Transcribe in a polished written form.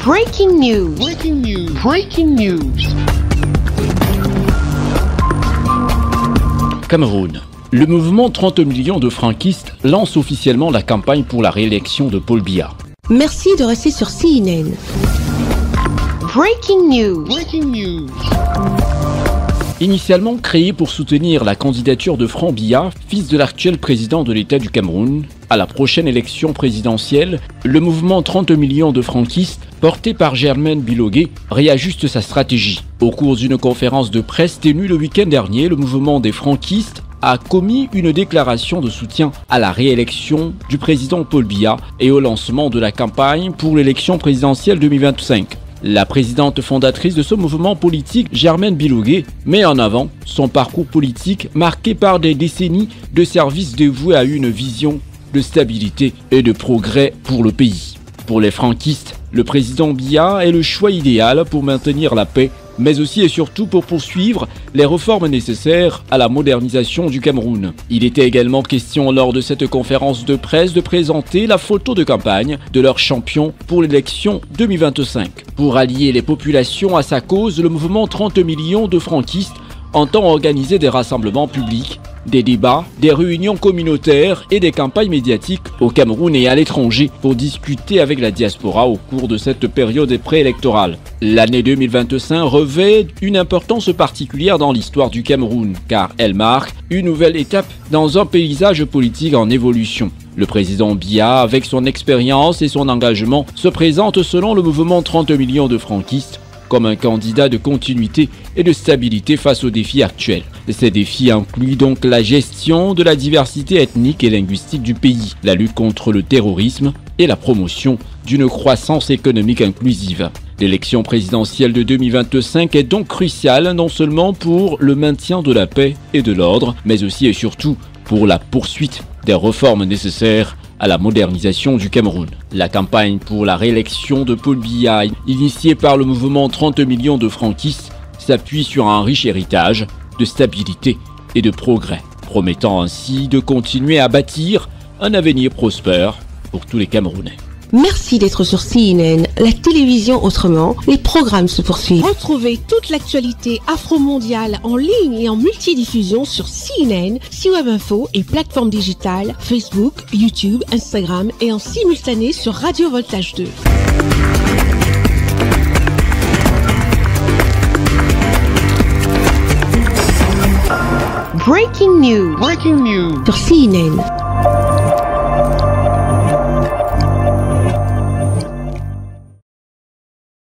Breaking news. Breaking news. Breaking news. Cameroun. Le mouvement 30 millions de franquistes lance officiellement la campagne pour la réélection de Paul Biya. Merci de rester sur CNN. Breaking news. Breaking news. Initialement créé pour soutenir la candidature de Franck Biya, fils de l'actuel président de l'État du Cameroun, à la prochaine élection présidentielle, le mouvement 30 millions de franquistes, porté par Germaine Bilogué, réajuste sa stratégie. Au cours d'une conférence de presse tenue le week-end dernier, le mouvement des franquistes a commis une déclaration de soutien à la réélection du président Paul Biya et au lancement de la campagne pour l'élection présidentielle 2025. La présidente fondatrice de ce mouvement politique, Germaine Bilogué, met en avant son parcours politique marqué par des décennies de services dévoués à une vision de stabilité et de progrès pour le pays. Pour les franquistes, le président Biya est le choix idéal pour maintenir la paix, mais aussi et surtout pour poursuivre les réformes nécessaires à la modernisation du Cameroun. Il était également question lors de cette conférence de presse de présenter la photo de campagne de leur champion pour l'élection 2025. Pour allier les populations à sa cause, le mouvement 30 millions de franquistes entend organiser des rassemblements publics, des débats, des réunions communautaires et des campagnes médiatiques au Cameroun et à l'étranger pour discuter avec la diaspora au cours de cette période préélectorale. L'année 2025 revêt une importance particulière dans l'histoire du Cameroun car elle marque une nouvelle étape dans un paysage politique en évolution. Le président Biya, avec son expérience et son engagement, se présente selon le mouvement 30 millions de franquistes comme un candidat de continuité et de stabilité face aux défis actuels. Ces défis incluent donc la gestion de la diversité ethnique et linguistique du pays, la lutte contre le terrorisme et la promotion d'une croissance économique inclusive. L'élection présidentielle de 2025 est donc cruciale non seulement pour le maintien de la paix et de l'ordre, mais aussi et surtout pour la poursuite des réformes nécessaires à la modernisation du Cameroun. La campagne pour la réélection de Paul Biya, initiée par le mouvement 30 millions de franquistes, s'appuie sur un riche héritage de stabilité et de progrès, promettant ainsi de continuer à bâtir un avenir prospère pour tous les Camerounais. Merci d'être sur CNN, la télévision autrement. Les programmes se poursuivent. Retrouvez toute l'actualité afro-mondiale en ligne et en multidiffusion sur CNN, C-Web Info et plateformes digitales, Facebook, YouTube, Instagram et en simultané sur Radio Voltage 2. Breaking news. Breaking news. Sur CNN.